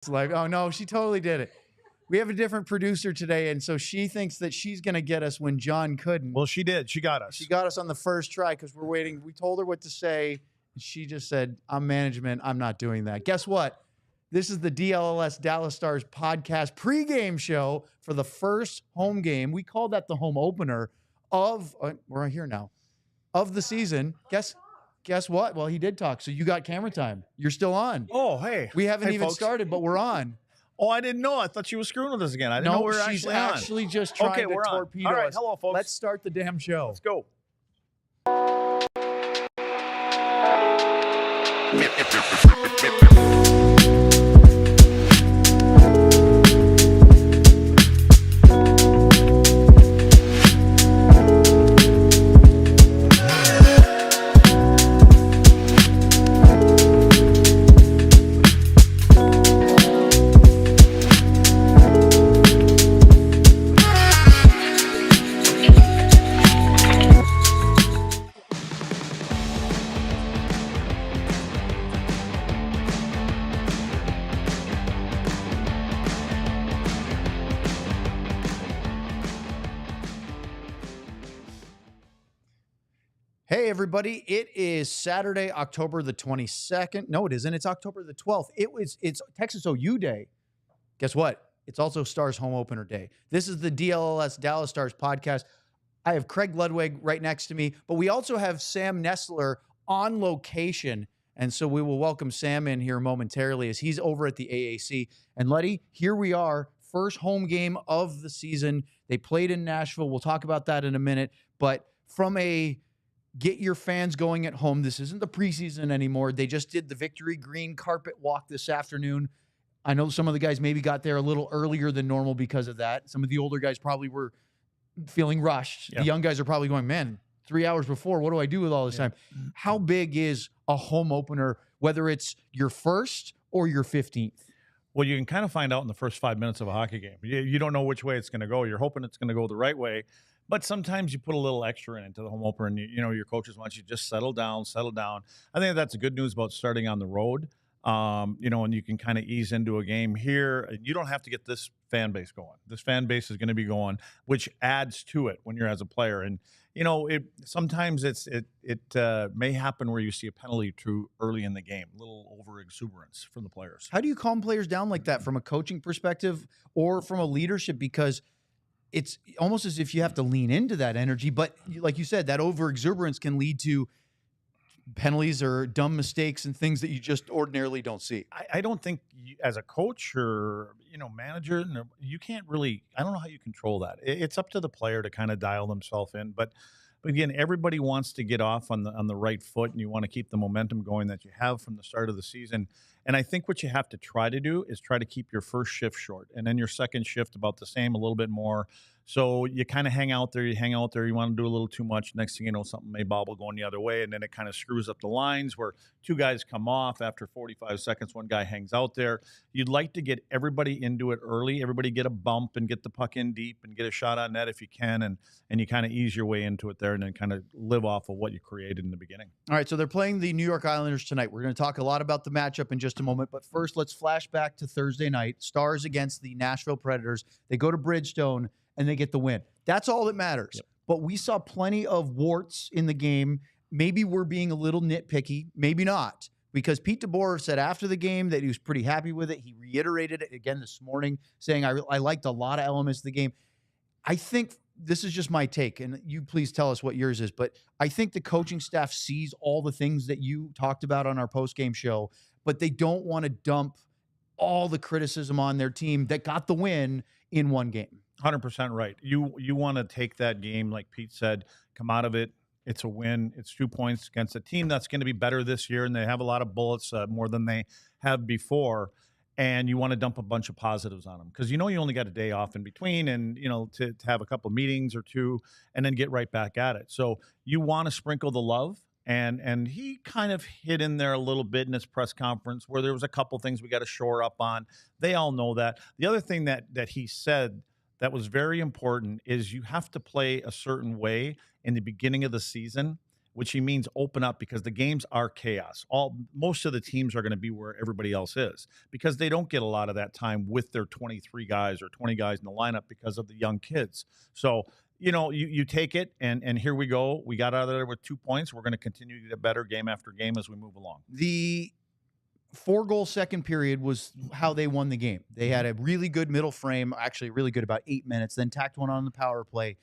It's like, oh no, she totally did it. We have a different producer today, and so she thinks that she's going to get us when John couldn't. Well, she did. She got us. She got us on the first try because we're waiting. We told her what to say, and she just said, I'm management. I'm not doing that. Guess what? This is the DLS Dallas Stars podcast pregame show for the first home game. We call that the home opener of, we're right here now, of the season. Guess what? Well, he did talk, so you got camera time. You're still on. Oh, hey. We haven't Hey, even folks. started, but we're on. Oh, I didn't know. I thought she was screwing with us again. I didn't know we were she's actually actually just trying to we're on. torpedo All right, us. hello, folks. Let's start the damn show. Let's go. Hey, everybody. It is Saturday, October the 22nd. No, it isn't. It's October the 12th. It's Texas OU Day. Guess what? It's also Stars home opener day. This is the DLS Dallas Stars podcast. I have Craig Ludwig right next to me, but we also have Sam Nestler on location. And so we will welcome Sam in here momentarily as he's over at the AAC. And Letty, here we are, first home game of the season. They played in Nashville. We'll talk about that in a minute. But from a get your fans going at home, this isn't the preseason anymore. They just did the Victory Green carpet walk this afternoon. I know some of the guys maybe got there a little earlier than normal because of that. Some of the older guys probably were feeling rushed. Yeah. The young guys are probably going, man, 3 hours before, what do I do with all this time? How big is a home opener, whether it's your first or your 15th? Well, you can kind of find out in the first 5 minutes of a hockey game. You don't know which way it's going to go. You're hoping it's going to go the right way. But sometimes you put a little extra into the home opener, and your coaches want you to just settle down. I think that's the good news about starting on the road. And you can kind of ease into a game here. You don't have to get this fan base going. This fan base is going to be going, which adds to it when you're as a player. And sometimes it may happen where you see a penalty too early in the game, a little over exuberance from the players. How do you calm players down like that from a coaching perspective or from a leadership? Because it's almost as if you have to lean into that energy. But like you said, that over exuberance can lead to penalties or dumb mistakes and things that you just ordinarily don't see. I don't think as a coach or manager, you can't really. I don't know how you control that. It's up to the player to kind of dial themselves in. But again, everybody wants to get off on the right foot, and you want to keep the momentum going that you have from the start of the season. And I think what you have to try to do is try to keep your first shift short, and then your second shift about the same, a little bit more. So you kind of hang out there. You want to do a little too much. Next thing you know, something may bobble going the other way, and then it kind of screws up the lines where two guys come off after 45 seconds. One guy hangs out there. You'd like to get everybody into it early. Everybody get a bump and get the puck in deep and get a shot on net if you can, and you kind of ease your way into it there, and then kind of live off of what you created in the beginning. All right, so they're playing the New York Islanders tonight. We're going to talk a lot about the matchup in just a moment, but first let's flash back to Thursday night. Stars against the Nashville Predators. They go to Bridgestone and they get the win. That's all that matters. Yep. But we saw plenty of warts in the game. Maybe we're being a little nitpicky, maybe not, because Pete DeBoer said after the game that he was pretty happy with it. He reiterated it again this morning, saying, I liked a lot of elements of the game. I think this is just my take, and you please tell us what yours is, but I think the coaching staff sees all the things that you talked about on our post-game show, but they don't want to dump all the criticism on their team that got the win in one game. 100% right. You want to take that game, like Pete said, come out of it. It's a win. It's 2 points against a team that's going to be better this year, and they have a lot of bullets, more than they have before. And you want to dump a bunch of positives on them because you only got a day off in between, and to have a couple of meetings or two, and then get right back at it. So you want to sprinkle the love. And he kind of hit in there a little bit in his press conference where there was a couple things we got to shore up on. They all know that. The other thing that he said that was very important is you have to play a certain way in the beginning of the season which he means open up, because the games are chaos. Most of the teams are going to be where everybody else is, because they don't get a lot of that time with their 23 guys or 20 guys in the lineup because of the young kids. So, you take it, and here we go. We got out of there with 2 points. We're going to continue to get better game after game as we move along. The 4-goal second period was how they won the game. They had a really good middle frame, actually really good about 8 minutes, then tacked one on the power play,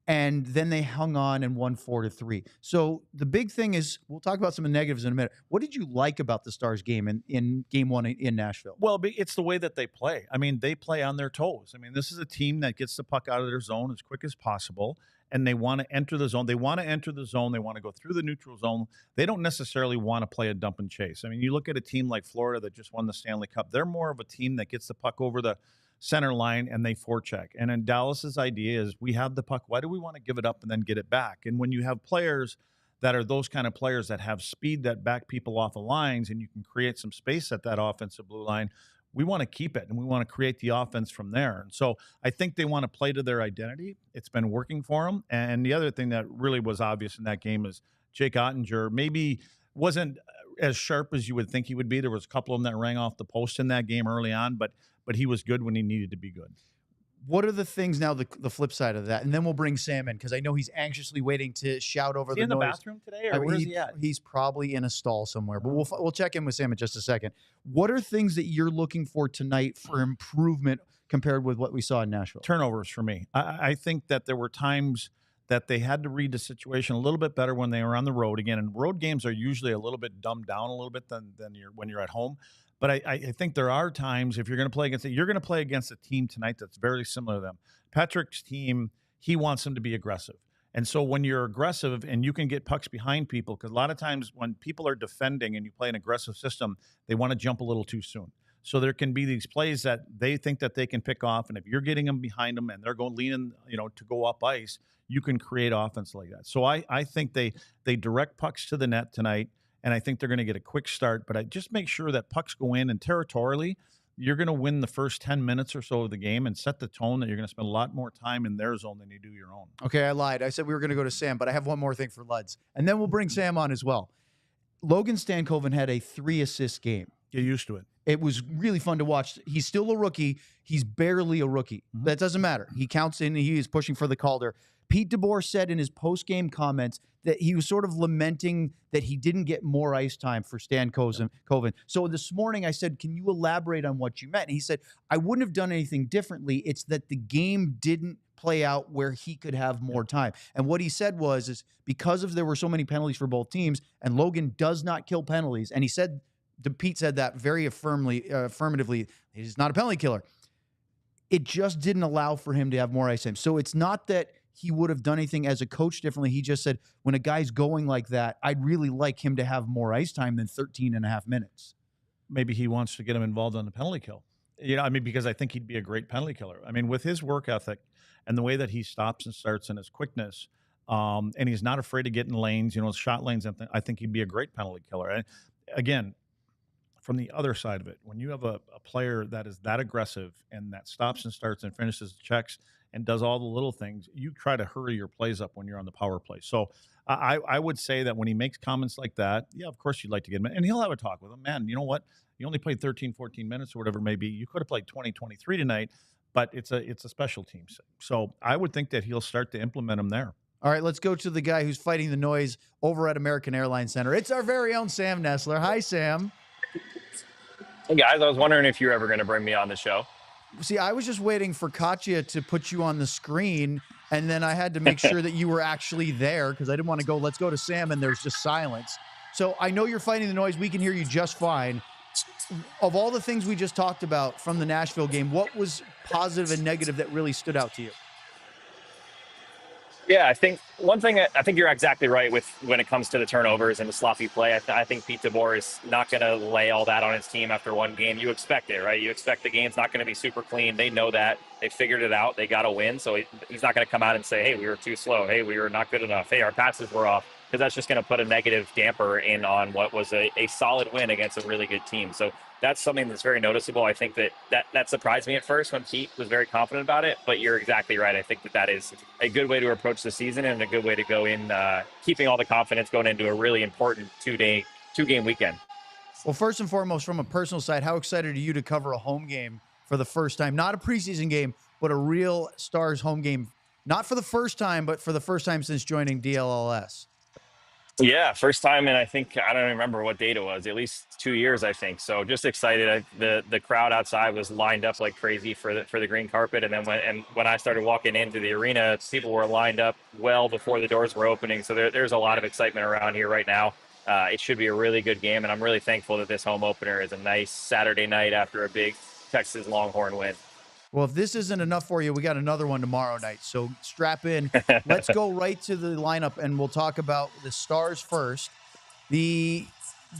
and then they hung on and won 4-3. So the big thing is, we'll talk about some of the negatives in a minute. What did you like about the Stars game in game one in Nashville? Well, it's the way that they play. I mean, they play on their toes. I mean, this is a team that gets the puck out of their zone as quick as possible, and they want to enter the zone. They want to enter the zone. They want to go through the neutral zone. They don't necessarily want to play a dump and chase. I mean, you look at a team like Florida that just won the Stanley Cup. They're more of a team that gets the puck over the center line and they forecheck. And in Dallas's idea is, we have the puck. Why do we want to give it up and then get it back? And when you have players that are those kind of players that have speed, that back people off the lines, and you can create some space at that offensive blue line, we want to keep it, and we want to create the offense from there. And so I think they want to play to their identity. It's been working for them. And the other thing that really was obvious in that game is Jakeoettinger maybe wasn't as sharp as you would think he would be. There was a couple of them that rang off the post in that game early on, but he was good when he needed to be good. What are the things now, the flip side of that? And then we'll bring Sam in, because I know he's anxiously waiting to shout over the noise. Is he in the bathroom today, or where is he at? He's probably in a stall somewhere, but we'll check in with Sam in just a second. What are things that you're looking for tonight for improvement compared with what we saw in Nashville? Turnovers for me. I think that there were times that they had to read the situation a little bit better when they were on the road. Again, and road games are usually a little bit dumbed down a little bit than when you're at home. But I think there are times, if you're going to play against it, you're going to play against a team tonight that's very similar to them. Patrick's team, he wants them to be aggressive. And so when you're aggressive and you can get pucks behind people, because a lot of times when people are defending and you play an aggressive system, they want to jump a little too soon. So there can be these plays that they think that they can pick off, and if you're getting them behind them and they're going leaning, to go up ice, you can create offense like that. So I think they direct pucks to the net tonight, and I think they're going to get a quick start. But I just make sure that pucks go in, and territorially, you're going to win the first 10 minutes or so of the game and set the tone that you're going to spend a lot more time in their zone than you do your own. Okay, I lied. I said we were going to go to Sam, but I have one more thing for Luds, and then we'll bring Sam on as well. Logan Stankoven had a 3-assist game. Get used to it. It was really fun to watch. He's still a rookie. He's barely a rookie. Mm-hmm. That doesn't matter. He counts in. He is pushing for the Calder. Pete DeBoer said in his post-game comments that he was sort of lamenting that he didn't get more ice time for Stankoven. So this morning I said, can you elaborate on what you meant? And he said, I wouldn't have done anything differently. It's that the game didn't play out where he could have more time. And what he said is because there were so many penalties for both teams, and Logan does not kill penalties, and he said, Pete said that very affirmatively, he's not a penalty killer. It just didn't allow for him to have more ice time. So it's not that he would have done anything as a coach differently. He just said, when a guy's going like that, I'd really like him to have more ice time than 13 and a half minutes. Maybe he wants to get him involved on the penalty kill. Because I think he'd be a great penalty killer. I mean, with his work ethic and the way that he stops and starts and his quickness, and he's not afraid to get in lanes, shot lanes, I think he'd be a great penalty killer. And again, from the other side of it, when you have a player that is that aggressive and that stops and starts and finishes the checks and does all the little things, you try to hurry your plays up when you're on the power play. So I would say that when he makes comments like that, yeah, of course you'd like to get him in. And he'll have a talk with him. Man, you know what? You only played 13, 14 minutes or whatever it may be. You could have played 20, 23 tonight, but it's a special team. So I would think that he'll start to implement him there. All right, let's go to the guy who's fighting the noise over at American Airlines Center. It's our very own Sam Nestler. Hi, Sam. Hey, guys. I was wondering if you were ever going to bring me on the show. See, I was just waiting for Katya to put you on the screen, and then I had to make sure that you were actually there because I didn't want to go, let's go to Sam, and there's just silence. So I know you're fighting the noise. We can hear you just fine. Of all the things we just talked about from the Nashville game, what was positive and negative that really stood out to you? Yeah, I think one thing, I think you're exactly right with when it comes to the turnovers and the sloppy play. I think Pete DeBoer is not going to lay all that on his team after one game. You expect it, right? You expect the game's not going to be super clean. They know that. They figured it out. They got to win. So he's not going to come out and say, hey, we were too slow. Hey, we were not good enough. Hey, our passes were off. Because that's just going to put a negative damper in on what was a solid win against a really good team. So that's something that's very noticeable. I think that surprised me at first when Pete was very confident about it, but you're exactly right. I think that is a good way to approach the season and a good way to go in, keeping all the confidence going into a really important two-game weekend. Well, first and foremost, from a personal side, how excited are you to cover a home game for the first time? Not a preseason game, but a real Stars home game. Not for the first time, but for the first time since joining DLLS. Yeah, first time, and I think I don't remember what date it was. At least 2 years, I think. So just excited. The crowd outside was lined up like crazy for the green carpet, and then when I started walking into the arena, people were lined up well before the doors were opening. So there's a lot of excitement around here right now. It should be a really good game, and I'm really thankful that this home opener is a nice Saturday night after a big Texas Longhorn win. Well, if this isn't enough for you, we got another one tomorrow night. So strap in. Let's go right to the lineup, and we'll talk about the Stars first. The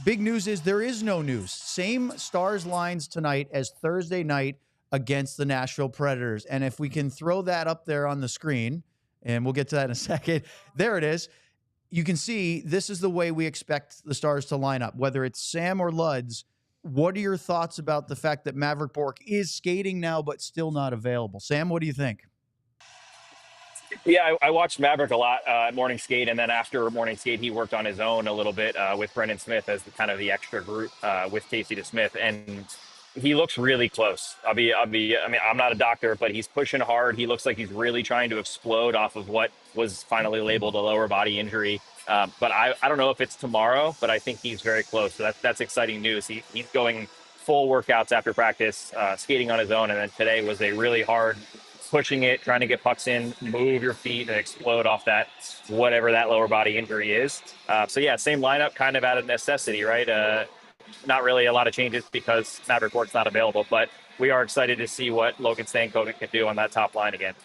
big news is there is no news. Same Stars lines tonight as Thursday night against the Nashville Predators. And if we can throw that up there on the screen, and we'll get to that in a second. There it is. You can see this is the way we expect the Stars to line up, whether it's Sam or Luds. What are your thoughts about the fact that Maverick Bourque is skating now but still not available? Sam, what do you think? Yeah, I watched Maverick a lot at morning skate, and then after morning skate, he worked on his own a little bit with Brendan Smith as the extra group with Casey DeSmith, and he looks really close. I mean, I'm not a doctor, but he's pushing hard. He looks like he's really trying to explode off of what was finally labeled a lower body injury. But I don't know if it's tomorrow, but I think he's very close. So that's exciting news. He's going full workouts after practice, skating on his own. And then today was a really hard pushing it, trying to get pucks in, move your feet and explode off that, whatever that lower body injury is. So yeah, same lineup, kind of out of necessity, right? Not really a lot of changes because Maverick Bourque's not available, but we are excited to see what Logan Stankovic can do on that top line again.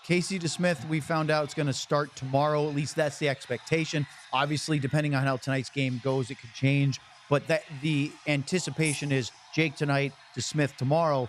Casey DeSmith, we found out it's going to start tomorrow. At least that's the expectation. Obviously, depending on how tonight's game goes, it could change. But the anticipation is Jake tonight, DeSmith tomorrow.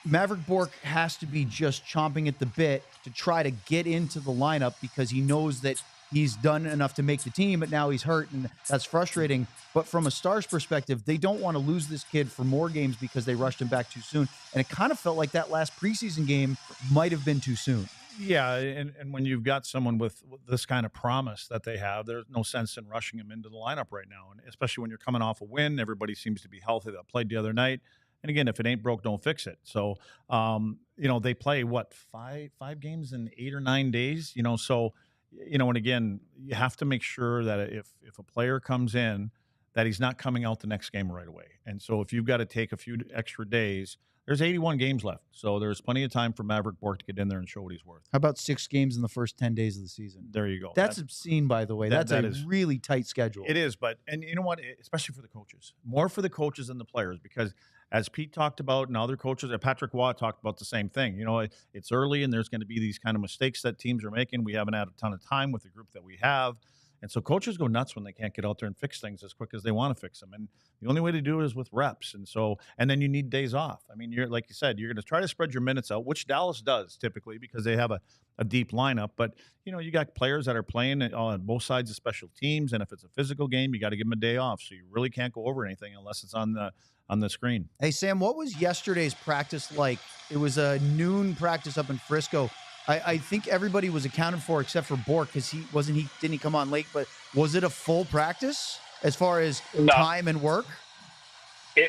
Maverick Bourque has to be just chomping at the bit to try to get into the lineup because he knows that he's done enough to make the team, but now he's hurt, and that's frustrating. But from a Stars perspective, they don't want to lose this kid for more games because they rushed him back too soon. And it kind of felt like that last preseason game might have been too soon. Yeah, and when you've got someone with this kind of promise that they have, there's no sense in rushing him into the lineup right now, and especially when you're coming off a win. Everybody seems to be healthy that played the other night. And again, if it ain't broke, don't fix it. So, they play, five games in 8 or 9 days? So, and again, you have to make sure that if a player comes in, that he's not coming out the next game right away. And so if you've got to take a few extra days, there's 81 games left. So there's plenty of time for Maverick Bourque to get in there and show what he's worth. How about 6 games in the first 10 days of the season? There you go. That's obscene, by the way. That's a really tight schedule. It is, and you know what? Especially for the coaches. More for the coaches than the players, because as Pete talked about and other coaches, Patrick Waugh talked about the same thing. It's early and there's going to be these kind of mistakes that teams are making. We haven't had a ton of time with the group that we have. And so coaches go nuts when they can't get out there and fix things as quick as they want to fix them. And the only way to do it is with reps. And then you need days off. I mean, like you said, you're going to try to spread your minutes out, which Dallas does typically because they have a deep lineup. But, you got players that are playing on both sides of special teams. And if it's a physical game, you got to give them a day off. So you really can't go over anything unless it's on the screen. Hey, Sam, what was yesterday's practice like? It was a noon practice up in Frisco. I think everybody was accounted for except for Bourque because didn't he come on late? But was it a full practice as far as time and work?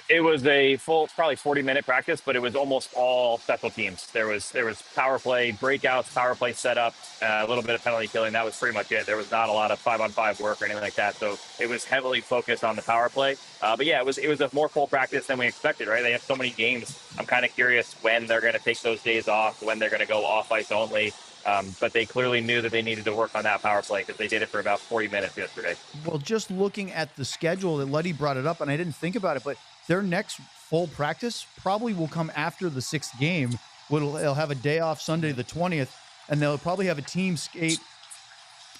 It was a full, probably 40-minute practice, but it was almost all special teams. There was power play breakouts, power play setup, a little bit of penalty killing. That was pretty much it. There was not a lot of 5-on-5 work or anything like that. So it was heavily focused on the power play. But yeah, it was a more full practice than we expected, right? They have so many games. I'm kind of curious when they're going to take those days off, when they're going to go off ice only. But they clearly knew that they needed to work on that power play because they did it for about 40 minutes yesterday. Well, just looking at the schedule, that Luddy brought it up, and I didn't think about it, but their next full practice probably will come after the 6th game. They'll have a day off Sunday the 20th, and they'll probably have a team skate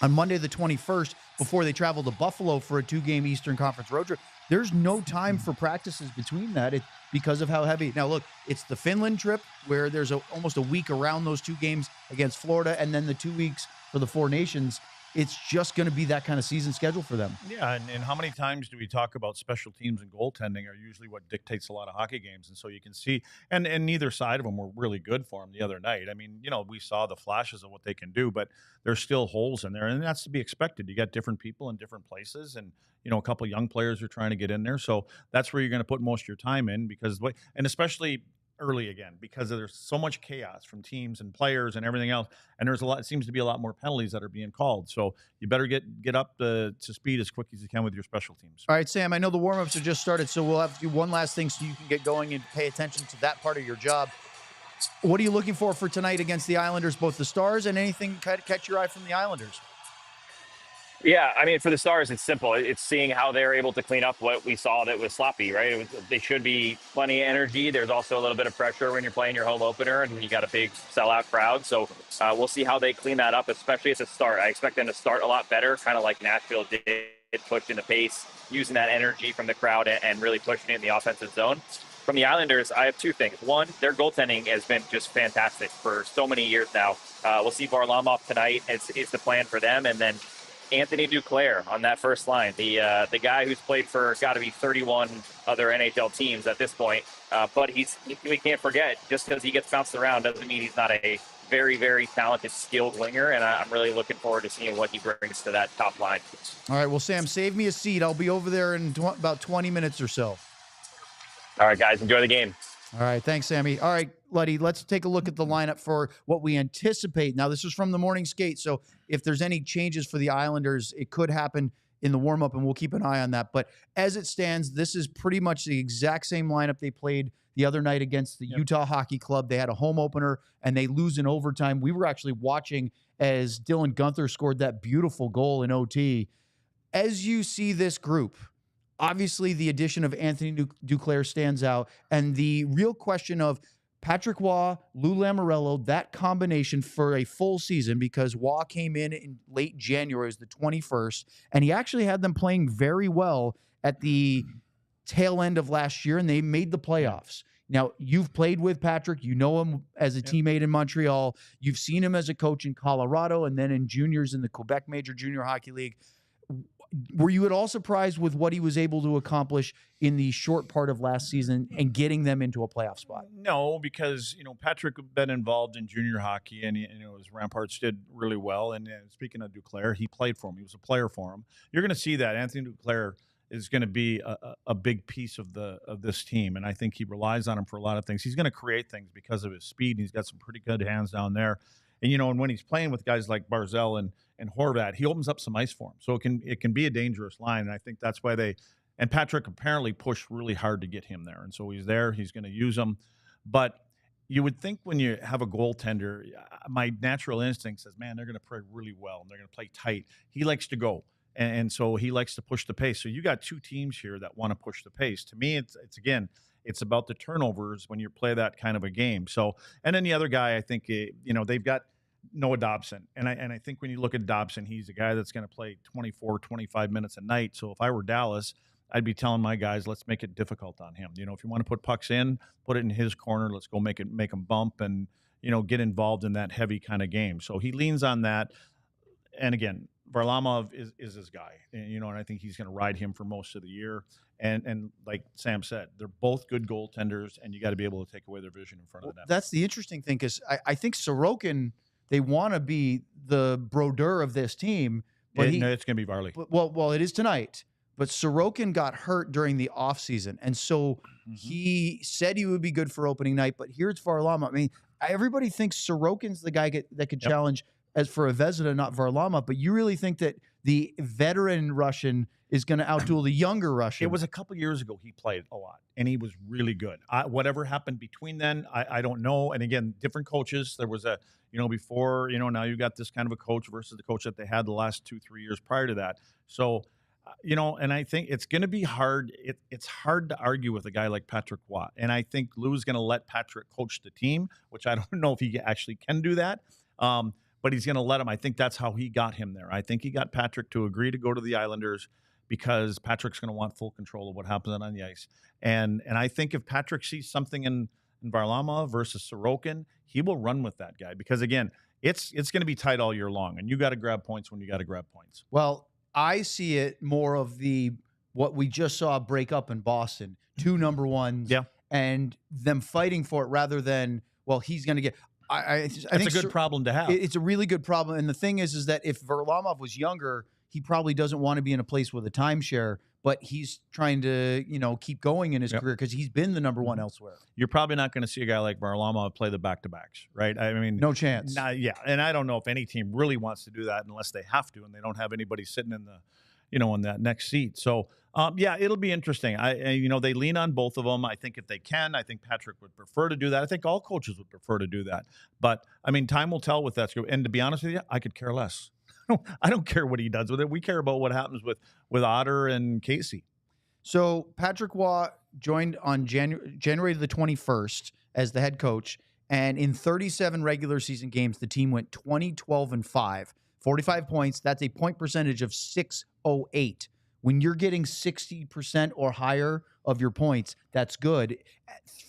on Monday the 21st before they travel to Buffalo for a 2-game Eastern Conference road trip. There's no time for practices between that because of how heavy. Now, look, it's the Finland trip where there's almost a week around those 2 games against Florida, and then the 2 weeks for the 4 Nations. it's just going to be that kind of season schedule for them. Yeah, and how many times do we talk about special teams and goaltending are usually what dictates a lot of hockey games? And so you can see, and neither side of them were really good for them the other night. I mean, we saw the flashes of what they can do, but there's still holes in there, and that's to be expected. You got different people in different places, and a couple of young players are trying to get in there. So that's where you're going to put most of your time in, because and especially early again, because there's so much chaos from teams and players and everything else, and it seems to be a lot more penalties that are being called. So you better get up to speed as quick as you can with your special teams. All right, Sam, I know the warm-ups have just started, so we'll have to do one last thing so you can get going and pay attention to that part of your job. What are you looking for tonight against the Islanders, both the Stars and anything catch your eye from the Islanders? Yeah, I mean, for the Stars, it's simple. It's seeing how they're able to clean up what we saw that was sloppy, right? They should be plenty of energy. There's also a little bit of pressure when you're playing your home opener and you got a big sellout crowd. So we'll see how they clean that up, especially at the start. I expect them to start a lot better, kind of like Nashville did, pushing the pace, using that energy from the crowd and really pushing it in the offensive zone. From the Islanders, I have two things. One, their goaltending has been just fantastic for so many years now. We'll see Varlamov tonight. It's the plan for them. And then Anthony Duclair on that first line, the guy who's played for got to be 31 other NHL teams at this point. But we can't forget, just because he gets bounced around doesn't mean he's not a very, very talented, skilled winger. And I'm really looking forward to seeing what he brings to that top line. All right, well, Sam, save me a seat. I'll be over there in about 20 minutes or so. All right, guys, enjoy the game. All right, thanks, Sammy. All right, Luddy, let's take a look at the lineup for what we anticipate. Now, this is from the morning skate, so if there's any changes for the Islanders, it could happen in the warm-up, and we'll keep an eye on that. But as it stands, this is pretty much the exact same lineup they played the other night against the Utah Hockey Club. They had a home opener, and they lose in overtime. We were actually watching as Dylan Guenther scored that beautiful goal in OT. As you see this group, obviously, the addition of Anthony Duclair stands out, and the real question of Patrick Waugh, Lou Lamoriello, that combination for a full season, because Waugh came in late January as the 21st, and he actually had them playing very well at the tail end of last year, and they made the playoffs. Now, you've played with Patrick. You know him as a teammate in Montreal. You've seen him as a coach in Colorado and then in juniors in the Quebec Major Junior Hockey League. Were you at all surprised with what he was able to accomplish in the short part of last season and getting them into a playoff spot? No, because, Patrick had been involved in junior hockey, and, his Ramparts did really well. And speaking of Duclair, he played for him. He was a player for him. You're going to see that Anthony Duclair is going to be a big piece of this team, and I think he relies on him for a lot of things. He's going to create things because of his speed, and he's got some pretty good hands down there. And, and when he's playing with guys like Barzal and Horvat, he opens up some ice for him. So it can be a dangerous line. And I think that's why and Patrick apparently pushed really hard to get him there. And so he's there. He's going to use him. But you would think when you have a goaltender, my natural instinct says, man, they're going to play really well and they're going to play tight. He likes to go. And so he likes to push the pace. So you got two teams here that want to push the pace. To me, it's about the turnovers when you play that kind of a game. So, and then the other guy, I think, they've got Noah Dobson. And I think when you look at Dobson, he's a guy that's going to play 24, 25 minutes a night. So if I were Dallas, I'd be telling my guys, let's make it difficult on him. If you want to put pucks in, put it in his corner. Let's go make him bump and, get involved in that heavy kind of game. So he leans on that. And again, Varlamov is his guy, and I think he's going to ride him for most of the year. And like Sam said, they're both good goaltenders, and you got to be able to take away their vision in front of them. That's the interesting thing, because I think Sorokin, they want to be the Brodeur of this team, but no, it's going to be Varley. Well, it is tonight. But Sorokin got hurt during the offseason, and so he said he would be good for opening night. But here's Varlamov. I mean, everybody thinks Sorokin's the guy that could challenge as for a Vezina, not Varlamov. But you really think that the veteran Russian is going to outduel the younger Russian? It was a couple years ago he played a lot, and he was really good. Whatever happened between then, I don't know. And again, different coaches. There was before, now you got this kind of a coach versus the coach that they had the last 2-3 years prior to that. So, and I think it's going to be hard. It's hard to argue with a guy like Patrick Waugh. And I think Lou's going to let Patrick coach the team, which I don't know if he actually can do that. But he's going to let him. I think that's how he got him there. I think he got Patrick to agree to go to the Islanders because Patrick's going to want full control of what happens on the ice. And I think if Patrick sees something in Varlamov versus Sorokin, he will run with that guy. Because, again, it's going to be tight all year long, and you got to grab points when you got to grab points. Well, I see it more of what we just saw break up in Boston, 2 number ones, Yeah. and them fighting for it rather than, well, he's going to get. I think It's a good problem to have. It's a really good problem, and the thing is that if Varlamov was younger, he probably doesn't want to be in a place with a timeshare, but he's trying to, keep going in his career because he's been the number one elsewhere. You're probably not going to see a guy like Varlamov play the back-to-backs, right? I mean, no chance. Yeah, and I don't know if any team really wants to do that unless they have to, and they don't have anybody sitting in the, in that next seat. So, yeah, it'll be interesting. They lean on both of them. I think if they can, I think Patrick would prefer to do that. I think all coaches would prefer to do that. But, I mean, time will tell with that. And to be honest with you, I could care less. I don't care what he does with it. We care about what happens with Otter and Casey. So Patrick Waugh joined on January the 21st as the head coach, and in 37 regular season games, the team went 20-12-5, 45 points. That's a point percentage of .608. When you're getting 60% or higher of your points, that's good.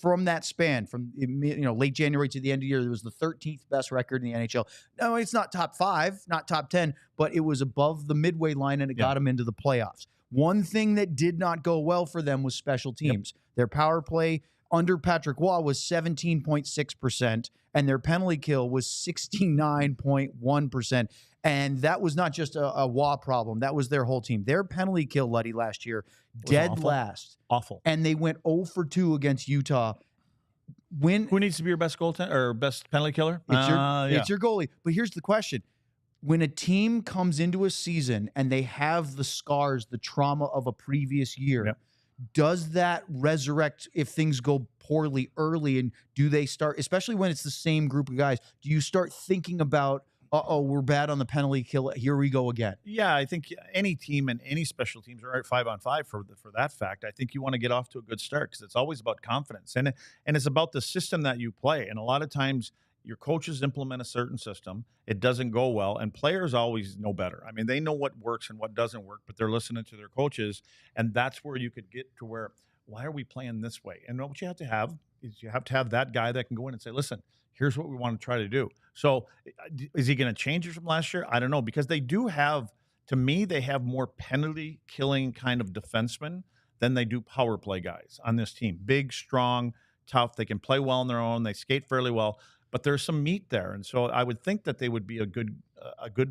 From that span, from late January to the end of the year, it was the 13th best record in the NHL. No, it's not top 5, not top 10, but it was above the midway line, and it got them into the playoffs. One thing that did not go well for them was special teams. Their power play under Patrick Waugh was 17.6%, and their penalty kill was 69.1%. And that was not just a Waugh problem. That was their whole team. Their penalty kill, Luddy, last year, dead awful. last. Awful. And they went 0 for 2 against Utah. Who needs to be your best goaltender or best penalty killer? It's your goalie. But here's the question. When a team comes into a season and they have the scars, the trauma of a previous year, does that resurrect if things go poorly early? And do they start, especially when it's the same group of guys, do you start thinking about, we're bad on the penalty kill, here we go again? Yeah, I think any team and any special teams are at 5-on-5 for that fact. I think you want to get off to a good start because it's always about confidence. And it's about the system that you play. And a lot of times your coaches implement a certain system. It doesn't go well, and players always know better. I mean, they know what works and what doesn't work, but they're listening to their coaches, and that's where you could get to where, why are we playing this way? And what you have to have is you have to have that guy that can go in and say, listen, here's what we want to try to do. So is he going to change it from last year? I don't know, because they do have, to me, they have more penalty killing kind of defensemen than they do power play guys on this team. Big, strong, tough. They can play well on their own. They skate fairly well. But there's some meat there, and so I would think that they would be a good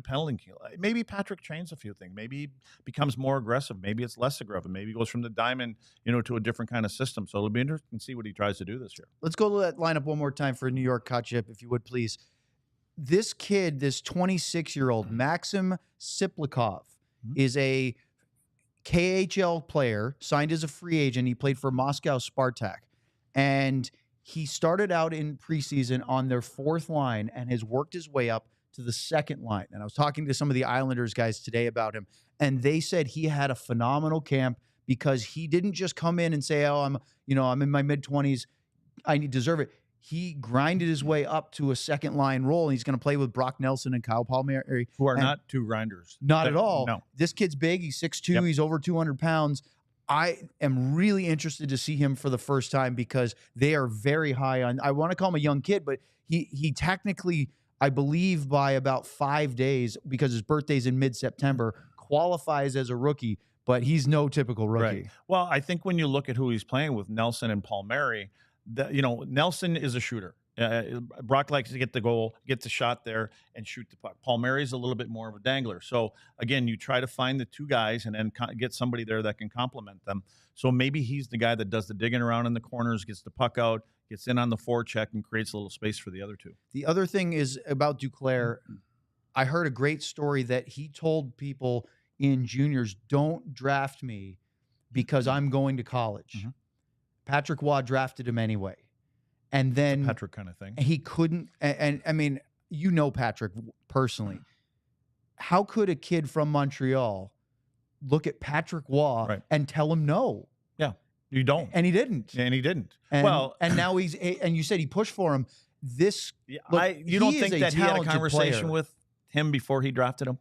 penalty kill. Maybe Patrick trains a few things. Maybe he becomes more aggressive. Maybe it's less aggressive. Maybe he goes from the diamond, to a different kind of system. So it'll be interesting to see what he tries to do this year. Let's go to that lineup one more time for a New York cut chip, if you would, please. This kid, this 26-year-old Maxim Siplikov, is a KHL player, signed as a free agent. He played for Moscow Spartak, and he started out in preseason on their 4th line and has worked his way up to the 2nd line. And I was talking to some of the Islanders guys today about him, and they said he had a phenomenal camp because he didn't just come in and say, "Oh, I'm in my mid-20s, I deserve it." He grinded his way up to a 2nd line role, and he's going to play with Brock Nelson and Kyle Palmieri, who are not two grinders. Not at all. No. This kid's big. He's 6'2". He's over 200 pounds. I am really interested to see him for the first time because they are very high on. I want to call him a young kid, but he technically, I believe, by about 5 days, because his birthday's in mid-September, qualifies as a rookie. But he's no typical rookie. Right. Well, I think when you look at who he's playing with, Nelson and Palmieri, Nelson is a shooter. Brock likes to get the goal, get the shot there, and shoot the puck. Palmieri's a little bit more of a dangler. So, again, you try to find the two guys and then get somebody there that can complement them. So maybe he's the guy that does the digging around in the corners, gets the puck out, gets in on the forecheck, and creates a little space for the other two. The other thing is about Duclair. I heard a great story that he told people in juniors, don't draft me because I'm going to college. Patrick Waugh drafted him anyway. And then Patrick kind of thing. He couldn't, and I mean, Patrick personally. How could a kid from Montreal look at Patrick Waugh and tell him no? Yeah, you don't. And he didn't. And he didn't. And now he's, and you said he pushed for him. You don't think that he had a conversation with him before he drafted him?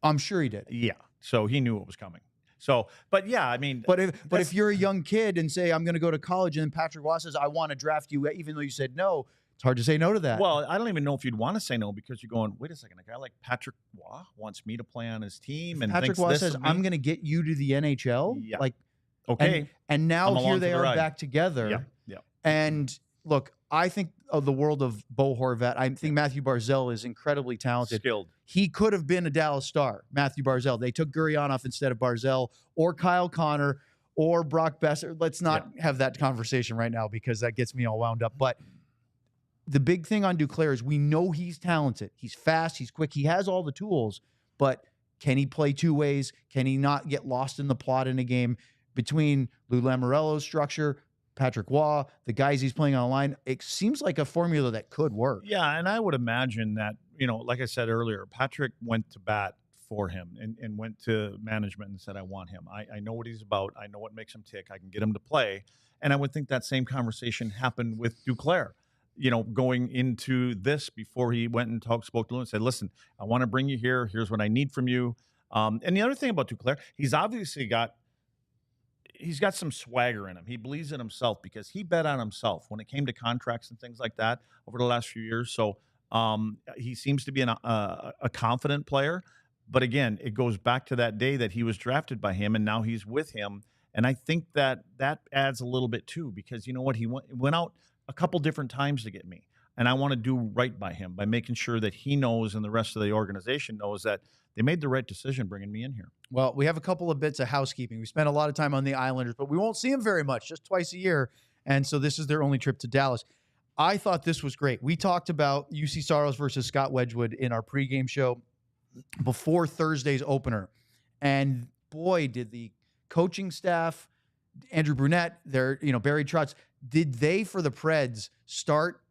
I'm sure he did. Yeah. So he knew what was coming. So, but yeah, I mean, but if you're a young kid and say, I'm going to go to college, and then Patrick Waugh says, I want to draft you, even though you said no, It's hard to say no to that. Well, I don't even know if you'd want to say no because you're going, wait a second, a guy like Patrick Waugh wants me to play on his team, and Patrick thinks Waugh this says, of me? I'm going to get you to the NHL. Yeah. Like, Okay. And now I'm here along they for the are ride. back together. Yeah. Yeah. And look, I think of the world of Bo Horvat. I think Matthew Barzal is incredibly talented. Skilled. He could have been a Dallas Star, Matthew Barzal. They took Gurionov instead of Barzal, or Kyle Connor, or Brock Besser. Let's not have that conversation right now because that gets me all wound up. But the big thing on Duclair is we know he's talented. He's fast. He's quick. He has all the tools. But can he play two ways? Can he not get lost in the plot in a game? Between Lou Lamoriello's structure, Patrick Waugh, the guys he's playing on the line, it seems like a formula that could work. Yeah, and I would imagine that, like I said earlier, Patrick went to bat for him and went to management and said, I want him. I know what he's about. I know what makes him tick. I can get him to play. And I would think that same conversation happened with Duclair, going into this before he went and spoke to Lou and said, listen, I want to bring you here. Here's what I need from you. And the other thing about Duclair, he's obviously got some swagger in him. He believes in himself because he bet on himself when it came to contracts and things like that over the last few years. So he seems to be a confident player. But again, it goes back to that day that he was drafted by him, and now he's with him. And I think that adds a little bit too, because you know what? He went out a couple different times to get me. And I want to do right by him by making sure that he knows and the rest of the organization knows that they made the right decision bringing me in here. Well, we have a couple of bits of housekeeping. We spent a lot of time on the Islanders, but we won't see them very much, just twice a year. And so this is their only trip to Dallas. I thought this was great. We talked about UC Saros versus Scott Wedgwood in our pregame show before Thursday's opener. And boy, did the coaching staff, Andrew Brunette, Barry Trotz, did they, for the Preds, start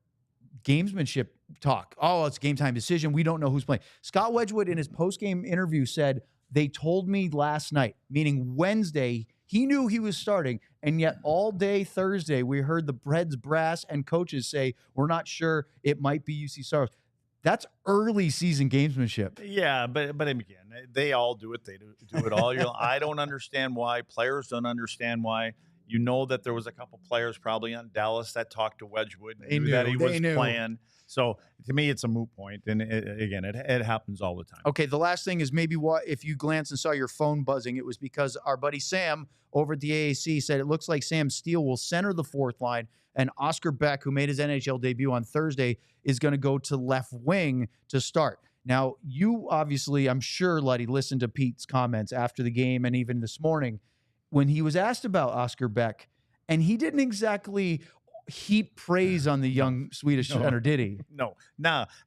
gamesmanship talk? Oh, it's a game time decision. We don't know who's playing. Scott Wedgwood in his post-game interview said, they told me last night, meaning Wednesday, he knew he was starting, and yet all day Thursday, we heard the Preds brass and coaches say, we're not sure, it might be UC Saros. That's early season gamesmanship. Yeah, but again, they all do it. They do it all. I don't understand why. Players don't understand why. You know that there was a couple players probably on Dallas that talked to Wedgwood and knew that he was playing. So to me, it's a moot point. And it happens all the time. Okay, the last thing is maybe if you glanced and saw your phone buzzing, it was because our buddy Sam over at the AAC said it looks like Sam Steele will center the fourth line, and Oscar Beck, who made his NHL debut on Thursday, is going to go to left wing to start. Now, you obviously, I'm sure, Luddy, listened to Pete's comments after the game and even this morning when he was asked about Oscar Beck, and he didn't exactly heap praise on the young Swedish center, did he? No,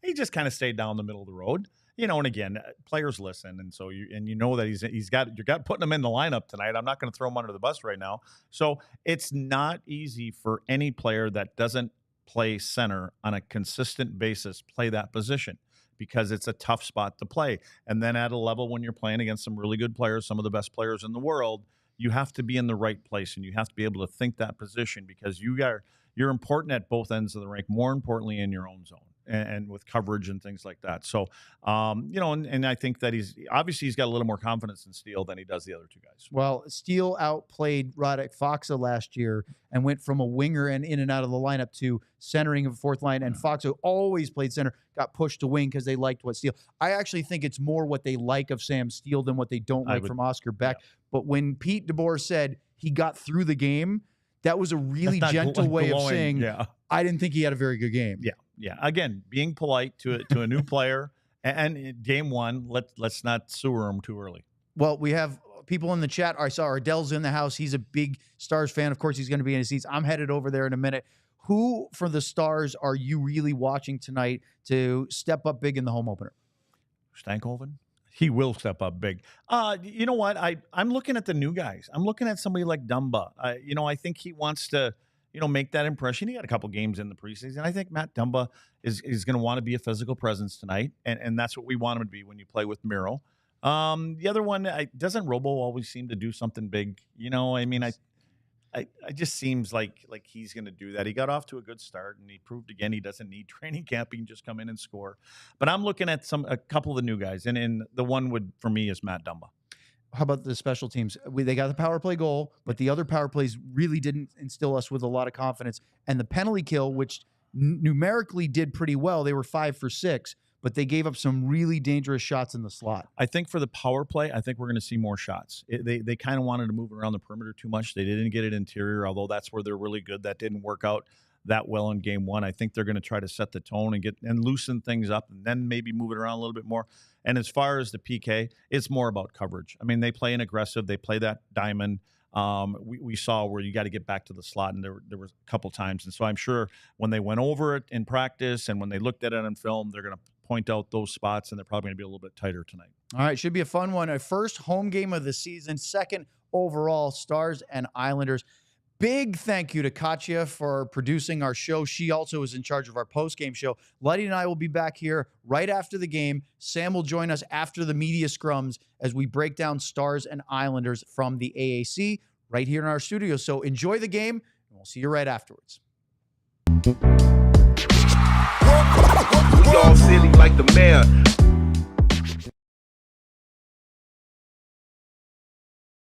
he just kind of stayed down the middle of the road. And again, players listen, and so you know that you got putting him in the lineup tonight. I'm not going to throw him under the bus right now. So it's not easy for any player that doesn't play center on a consistent basis play that position, because it's a tough spot to play. And then at a level when you're playing against some really good players, some of the best players in the world, you have to be in the right place, and you have to be able to think that position, because you're important at both ends of the rink, more importantly in your own zone and with coverage and things like that. So, and I think that he's got a little more confidence in Steele than he does the other two guys. Well, Steele outplayed Radek Faksa last year and went from a winger and in and out of the lineup to centering of fourth line. And Faksa always played center, got pushed to wing because they liked what Steele. I actually think it's more what they like of Sam Steele than what they don't like from Oscar Beck. Yeah. But when Pete DeBoer said he got through the game, that was a really gentle way of saying, I didn't think he had a very good game. Yeah. Again, being polite to a new player, and game one, let's not sewer him too early. Well, we have people in the chat. I saw Ardell's in the house. He's a big Stars fan. Of course, he's going to be in his seats. I'm headed over there in a minute. Who for the Stars are you really watching tonight to step up big in the home opener? Stankoven. He will step up big. You know what? I'm looking at the new guys. I'm looking at somebody like Dumba. I think he wants to, make that impression. He had a couple games in the preseason. I think Matt Dumba is going to want to be a physical presence tonight, and that's what we want him to be when you play with Miro. The other one, doesn't Robo always seem to do something big? I just seems like he's going to do that. He got off to a good start, and he proved again he doesn't need training camp. He can just come in and score. But I'm looking at a couple of the new guys, and the one for me is Matt Dumba. How about the special teams? They got the power play goal, but the other power plays really didn't instill us with a lot of confidence. And the penalty kill, which numerically did pretty well. They were 5 for 6, but they gave up some really dangerous shots in the slot. I think for the power play, I think we're going to see more shots. They kind of wanted to move around the perimeter too much. They didn't get it interior, although that's where they're really good. That didn't work out that well in game one. I think they're going to try to set the tone and loosen things up, and then maybe move it around a little bit more. And as far as the PK, it's more about coverage. I mean, they play an aggressive. They play that diamond. We saw where you got to get back to the slot, and there was a couple times. And so I'm sure when they went over it in practice and when they looked at it on film, they're going to point out those spots, and they're probably going to be a little bit tighter tonight. All right, should be a fun one. A first home game of the season, second overall, Stars and Islanders. Big thank you to Katya for producing our show. She also is in charge of our post-game show. Luddy and I will be back here right after the game. Sam will join us after the media scrums as we break down Stars and Islanders from the AAC right here in our studio. So enjoy the game, and we'll see you right afterwards. We all silly like the mayor.